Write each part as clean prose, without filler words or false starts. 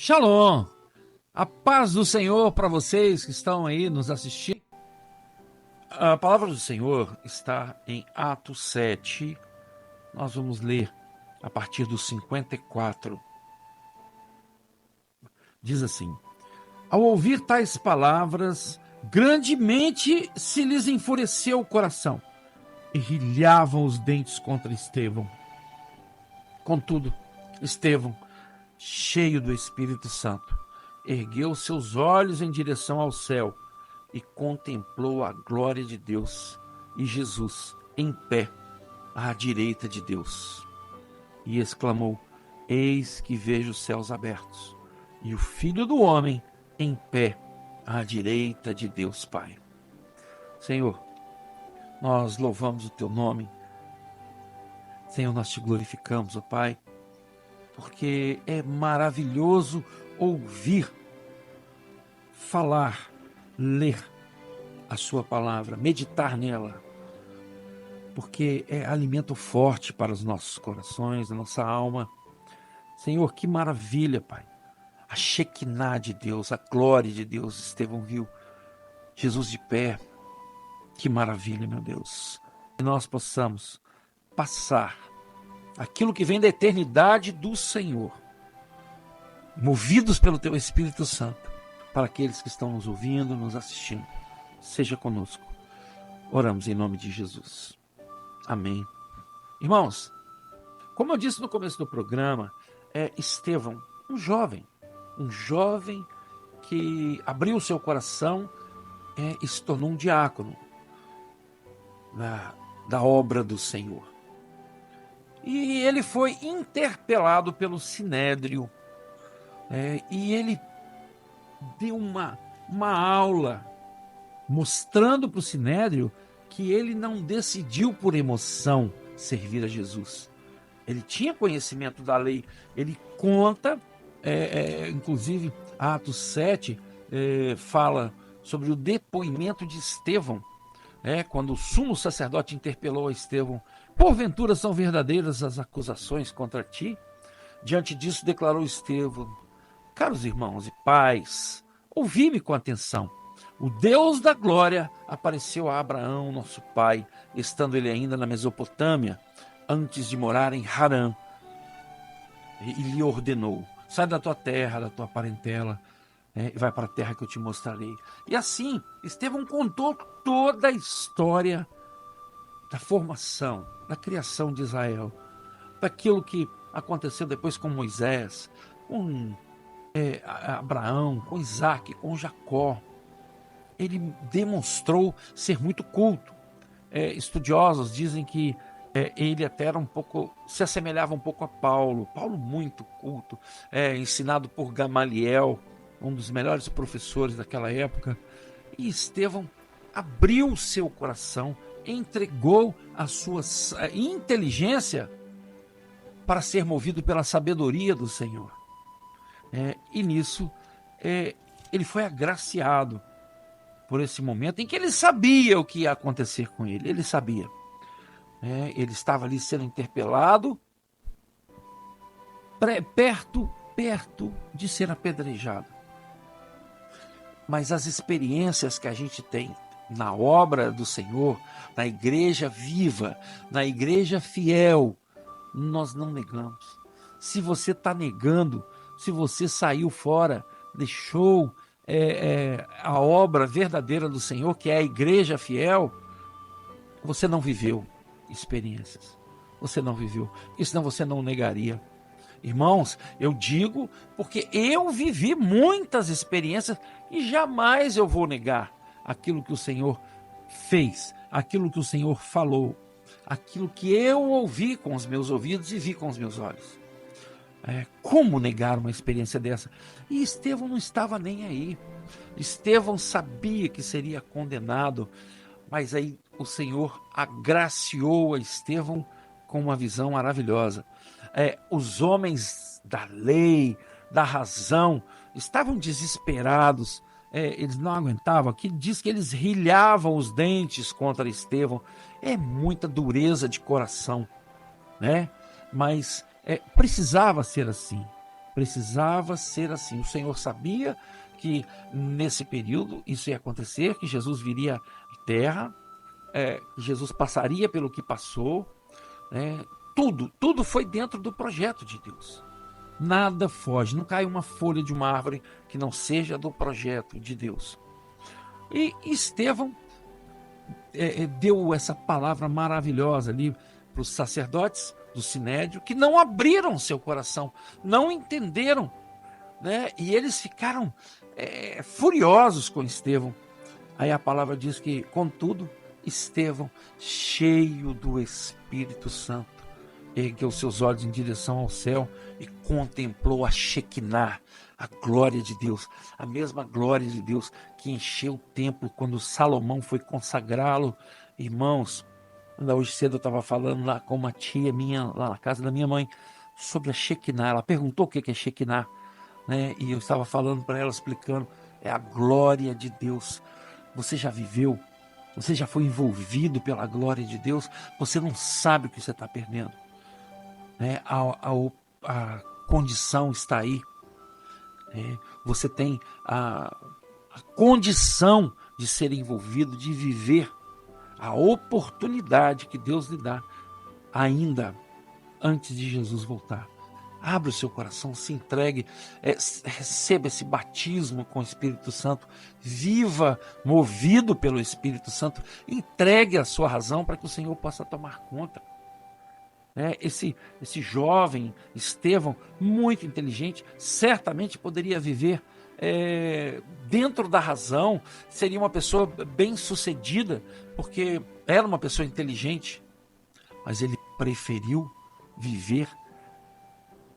Shalom! A paz do Senhor para vocês que estão aí nos assistindo. A palavra do Senhor está em Atos 7. Nós vamos ler a partir do 54. Diz assim: Ao ouvir tais palavras, grandemente se lhes enfureceu o coração e rilhavam os dentes contra Estevão. Contudo, Estevão, cheio do Espírito Santo, ergueu seus olhos em direção ao céu e contemplou a glória de Deus e Jesus em pé à direita de Deus. E exclamou: Eis que vejo os céus abertos e o Filho do Homem em pé à direita de Deus Pai. Senhor, nós louvamos o Teu nome. Senhor, nós Te glorificamos, ó Pai, porque é maravilhoso ouvir, falar, ler a Sua palavra, meditar nela, porque é alimento forte para os nossos corações, a nossa alma. Senhor, que maravilha, Pai. A Shekinah de Deus, a glória de Deus. Estevão viu Jesus de pé. Que maravilha, meu Deus. Que nós possamos passar aquilo que vem da eternidade do Senhor, movidos pelo Teu Espírito Santo, para aqueles que estão nos ouvindo, nos assistindo. Seja conosco. Oramos em nome de Jesus. Amém. Irmãos, como eu disse no começo do programa, Estevão, um jovem que abriu o seu coração e se tornou um diácono da obra do Senhor. E ele foi interpelado pelo Sinédrio, e ele deu uma aula mostrando para o Sinédrio que ele não decidiu por emoção servir a Jesus. Ele tinha conhecimento da lei. Ele conta, inclusive Atos 7, fala sobre o depoimento de Estevão, quando o sumo sacerdote interpelou a Estevão: porventura são verdadeiras as acusações contra ti? Diante disso declarou Estevão: caros irmãos e pais, ouvi-me com atenção. O Deus da glória apareceu a Abraão, nosso pai, estando ele ainda na Mesopotâmia, antes de morar em Harã, e lhe ordenou: sai da tua terra, da tua parentela, e vai para a terra que eu te mostrarei. E assim, Estevão contou toda a história da formação, da criação de Israel, daquilo que aconteceu depois com Moisés, com Abraão, com Isaac, com Jacó. Ele demonstrou ser muito culto. Estudiosos dizem que ele até era se assemelhava um pouco a Paulo muito culto, ensinado por Gamaliel, um dos melhores professores daquela época. E Estevão abriu seu coração, entregou a sua inteligência para ser movido pela sabedoria do Senhor. E nisso ele foi agraciado por esse momento em que ele sabia o que ia acontecer com ele. Ele sabia. Ele estava ali sendo interpelado, perto de ser apedrejado. Mas as experiências que a gente tem na obra do Senhor, na igreja viva, na igreja fiel, nós não negamos. Se você está negando, se você saiu fora, deixou a obra verdadeira do Senhor, que é a igreja fiel, você não viveu experiências. Você não viveu, porque senão você não negaria. Irmãos, eu digo porque eu vivi muitas experiências e jamais eu vou negar aquilo que o Senhor fez, aquilo que o Senhor falou, aquilo que eu ouvi com os meus ouvidos e vi com os meus olhos. Como negar uma experiência dessa? E Estevão não estava nem aí. Estevão sabia que seria condenado, mas aí o Senhor agraciou a Estevão com uma visão maravilhosa. Os homens da lei, da razão, estavam desesperados, eles não aguentavam. Aqui diz que eles rilhavam os dentes contra Estevão. É muita dureza de coração, né? Mas precisava ser assim. Precisava ser assim. O Senhor sabia que nesse período isso ia acontecer, que Jesus viria à terra, que Jesus passaria pelo que passou, né? Tudo foi dentro do projeto de Deus. Nada foge, não cai uma folha de uma árvore que não seja do projeto de Deus. E Estevão deu essa palavra maravilhosa ali para os sacerdotes do Sinédrio, que não abriram seu coração, não entenderam, né? E eles ficaram furiosos com Estevão. Aí a palavra diz que, contudo, Estevão, cheio do Espírito Santo, ergueu seus olhos em direção ao céu e contemplou a Shekinah, a glória de Deus, a mesma glória de Deus que encheu o templo quando Salomão foi consagrá-lo. Irmãos, ainda hoje cedo eu estava falando lá com uma tia minha, lá na casa da minha mãe, sobre a Shekinah. Ela perguntou o que é Shekinah, né? E eu estava falando para ela, explicando, é a glória de Deus. Você já viveu? Você já foi envolvido pela glória de Deus? Você não sabe o que você está perdendo, né? A condição está aí. Você tem a condição de ser envolvido, de viver a oportunidade que Deus lhe dá ainda antes de Jesus voltar. Abra o seu coração, se entregue, receba esse batismo com o Espírito Santo, viva movido pelo Espírito Santo, entregue a sua razão para que o Senhor possa tomar conta. Esse jovem Estevão, muito inteligente, certamente poderia viver dentro da razão, seria uma pessoa bem sucedida, porque era uma pessoa inteligente, mas ele preferiu viver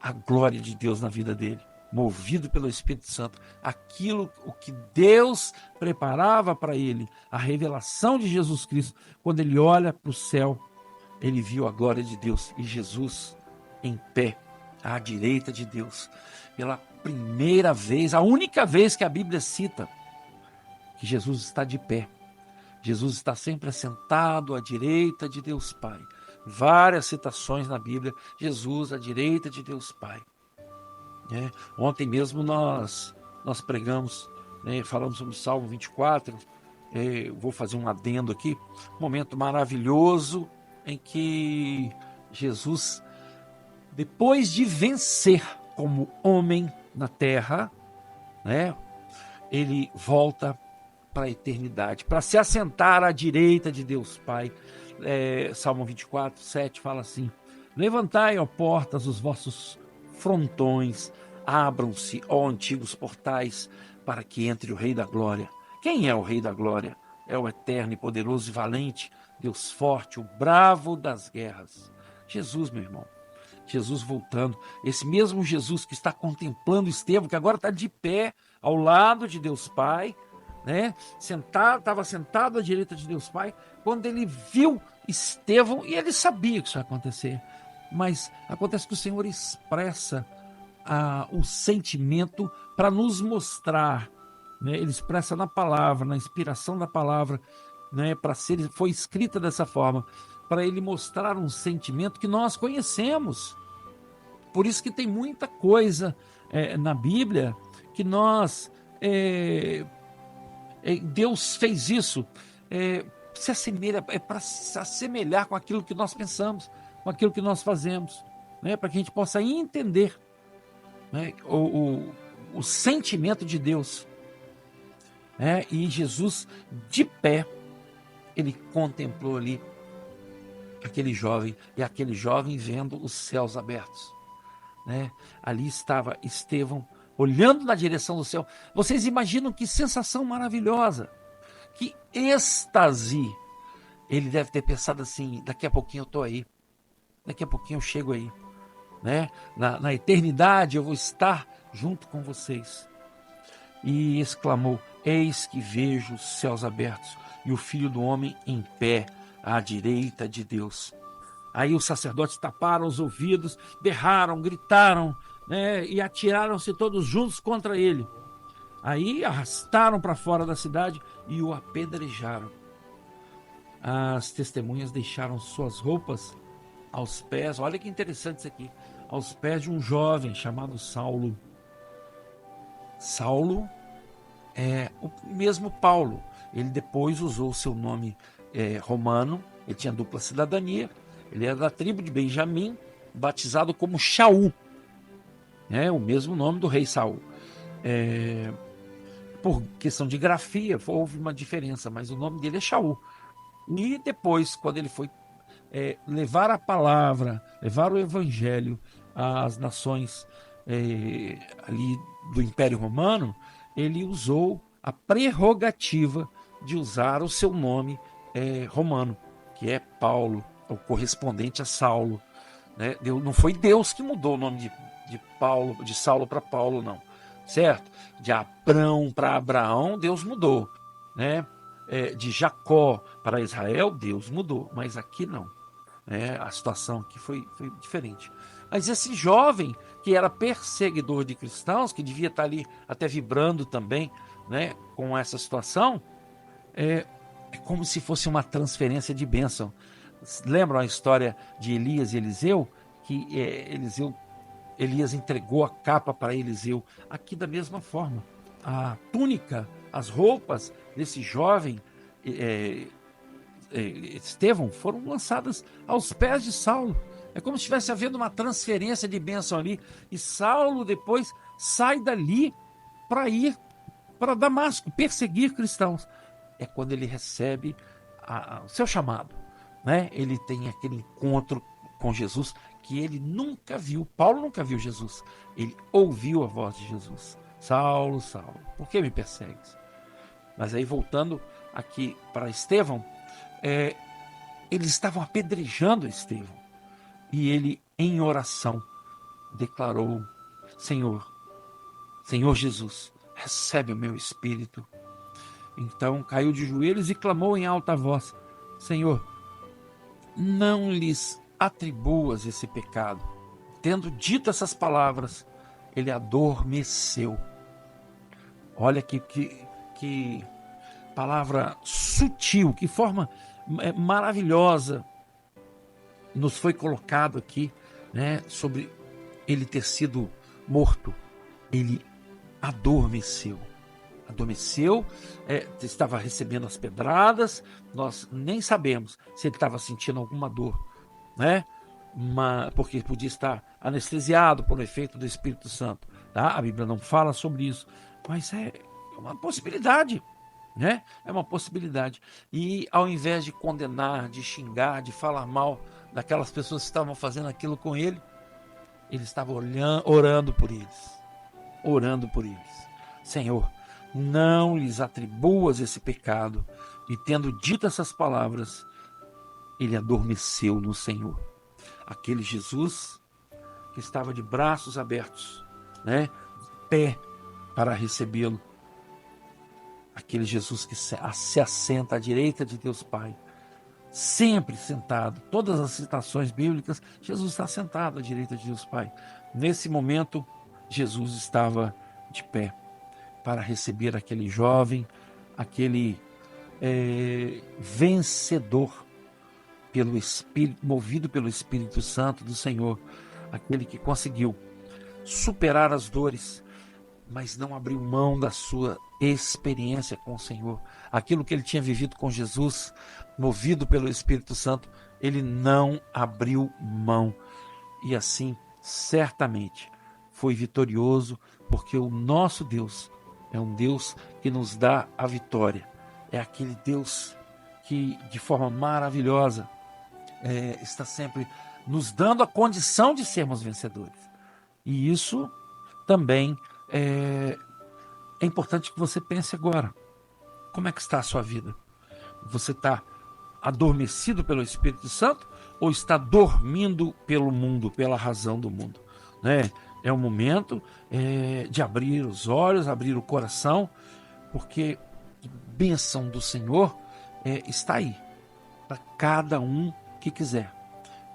a glória de Deus na vida dele, movido pelo Espírito Santo, o que Deus preparava para ele, a revelação de Jesus Cristo. Quando ele olha para o céu, ele viu a glória de Deus e Jesus em pé, à direita de Deus. Pela primeira vez, a única vez que a Bíblia cita que Jesus está de pé. Jesus está sempre assentado à direita de Deus Pai. Várias citações na Bíblia, Jesus à direita de Deus Pai. Ontem mesmo nós pregamos, falamos sobre o Salmo 24, vou fazer um adendo aqui, um momento maravilhoso em que Jesus, depois de vencer como homem na terra, ele volta para a eternidade, para se assentar à direita de Deus Pai. Salmo 24, 7 fala assim: levantai, ó portas, os vossos frontões, abram-se, ó antigos portais, para que entre o Rei da Glória. Quem é o Rei da Glória? É o eterno e poderoso e valente, Deus forte, o bravo das guerras. Jesus, meu irmão. Jesus voltando. Esse mesmo Jesus que está contemplando Estevão, que agora está de pé ao lado de Deus Pai, estava sentado à direita de Deus Pai, quando ele viu Estevão, e ele sabia que isso ia acontecer, mas acontece que o Senhor expressa o sentimento para nos mostrar, ele expressa na palavra, na inspiração da palavra, foi escrita dessa forma, para ele mostrar um sentimento que nós conhecemos. Por isso que tem muita coisa na Bíblia que nós Deus fez isso, se assemelha, para se assemelhar com aquilo que nós pensamos, com aquilo que nós fazemos, para que a gente possa entender o sentimento de Deus. E Jesus, de pé, ele contemplou ali aquele jovem, e aquele jovem vendo os céus abertos. Ali estava Estevão, olhando na direção do céu. Vocês imaginam que sensação maravilhosa, que êxtase. Ele deve ter pensado assim: daqui a pouquinho eu estou aí, daqui a pouquinho eu chego aí, na eternidade eu vou estar junto com vocês. E exclamou: eis que vejo os céus abertos e o Filho do Homem em pé à direita de Deus. Aí os sacerdotes taparam os ouvidos, berraram, gritaram, e atiraram-se todos juntos contra ele. Aí arrastaram para fora da cidade e o apedrejaram. As testemunhas deixaram suas roupas aos pés, olha que interessante isso aqui, aos pés de um jovem chamado Saulo. Saulo é o mesmo Paulo. Ele depois usou o seu nome romano, ele tinha dupla cidadania, ele era da tribo de Benjamim, batizado como Shaul, o mesmo nome do rei Saul. Por questão de grafia, houve uma diferença, mas o nome dele é Shaul. E depois, quando ele foi levar a palavra, levar o evangelho às nações ali do Império Romano, ele usou a prerrogativa de usar o seu nome romano, que é Paulo, o correspondente a Saulo. Né? Não foi Deus que mudou o nome de Saulo para Paulo, não. Certo? De Abrão para Abraão, Deus mudou. Né? De Jacó para Israel, Deus mudou. Mas aqui não. A situação aqui foi diferente. Mas esse jovem, que era perseguidor de cristãos, que devia estar ali até vibrando também, né, com essa situação, é como se fosse uma transferência de bênção. Lembram a história de Elias e Eliseu? Que Elias entregou a capa para Eliseu. Aqui da mesma forma. A túnica, as roupas desse jovem Estevão foram lançadas aos pés de Saulo. É como se estivesse havendo uma transferência de bênção ali. E Saulo depois sai dali para ir para Damasco, perseguir cristãos. É quando ele recebe o seu chamado. Né? Ele tem aquele encontro com Jesus que ele nunca viu. Paulo nunca viu Jesus. Ele ouviu a voz de Jesus. Saulo, Saulo, por que me persegues? Mas aí voltando aqui para Estevão, eles estavam apedrejando Estevão. E ele, em oração, declarou: Senhor Jesus, recebe o meu espírito. Então caiu de joelhos e clamou em alta voz: Senhor, não lhes atribuas esse pecado. Tendo dito essas palavras, ele adormeceu. Olha que palavra sutil, que forma maravilhosa nos foi colocado aqui, né, sobre ele ter sido morto. Ele adormeceu, estava recebendo as pedradas. Nós nem sabemos se ele estava sentindo alguma dor, né? Porque podia estar anestesiado por efeito do Espírito Santo, tá? A Bíblia não fala sobre isso, mas é uma possibilidade, né? É uma possibilidade. E ao invés de condenar, de xingar, de falar mal daquelas pessoas que estavam fazendo aquilo com ele estava orando por eles. Senhor, não lhes atribuas esse pecado. E tendo dito essas palavras, ele adormeceu no Senhor. Aquele Jesus que estava de braços abertos, né, pé para recebê-lo. Aquele Jesus que se assenta à direita de Deus Pai, sempre sentado. Todas as citações bíblicas, Jesus está sentado à direita de Deus Pai. Nesse momento, Jesus estava de pé para receber aquele jovem, aquele vencedor pelo Espírito, movido pelo Espírito Santo do Senhor, aquele que conseguiu superar as dores, mas não abriu mão da sua experiência com o Senhor. Aquilo que ele tinha vivido com Jesus, movido pelo Espírito Santo, ele não abriu mão. E assim, certamente, foi vitorioso, porque o nosso Deus é um Deus que nos dá a vitória. É aquele Deus que, de forma maravilhosa, está sempre nos dando a condição de sermos vencedores. E isso também é importante que você pense agora. Como é que está a sua vida? Você está adormecido pelo Espírito Santo ou está dormindo pelo mundo, pela razão do mundo? Né? É o momento de abrir os olhos, abrir o coração, porque a bênção do Senhor está aí, para cada um que quiser,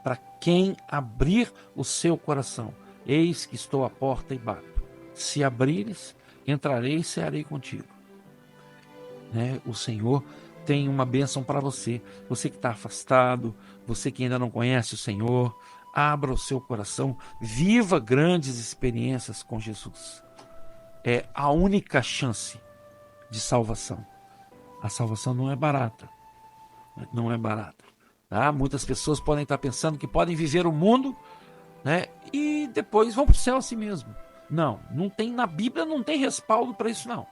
para quem abrir o seu coração. Eis que estou à porta e bato. Se abrires, entrarei e cearei contigo. Né? O Senhor tem uma bênção para você. Você que está afastado, você que ainda não conhece o Senhor, abra o seu coração, viva grandes experiências com Jesus. É a única chance de salvação. A salvação não é barata. Não é barata. Tá? Muitas pessoas podem estar pensando que podem viver o mundo, né, e depois vão para o céu assim mesmo. Não, não tem, na Bíblia não tem respaldo para isso não.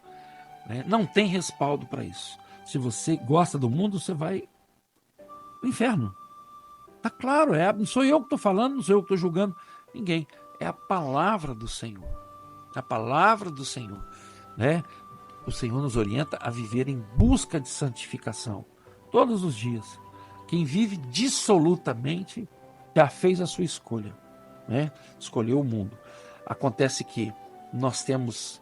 Né? Não tem respaldo para isso. Se você gosta do mundo, você vai para o inferno. Tá claro, não sou eu que estou falando, não sou eu que estou julgando ninguém. É a palavra do Senhor. A palavra do Senhor. Né? O Senhor nos orienta a viver em busca de santificação. Todos os dias. Quem vive dissolutamente já fez a sua escolha. Né? Escolheu o mundo. Acontece que nós temos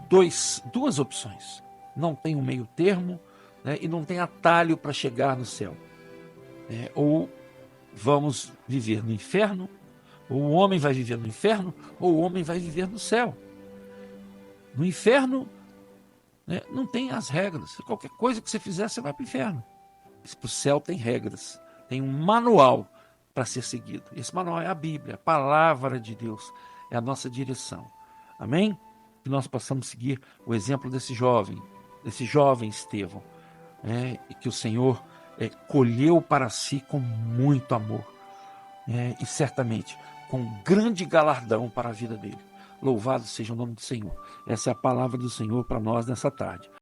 duas opções. Não tem um meio termo, né? E não tem atalho para chegar no céu. Ou vamos viver no inferno, ou o homem vai viver no inferno, ou o homem vai viver no céu. No inferno, né, não tem as regras. Qualquer coisa que você fizer, você vai para o inferno. Para o céu tem regras, tem um manual para ser seguido. Esse manual é a Bíblia, a palavra de Deus, é a nossa direção. Amém? Que nós possamos seguir o exemplo desse jovem Estevão, e que o Senhor colheu para si com muito amor, e certamente com grande galardão para a vida dele. Louvado seja o nome do Senhor. Essa é a palavra do Senhor para nós nessa tarde.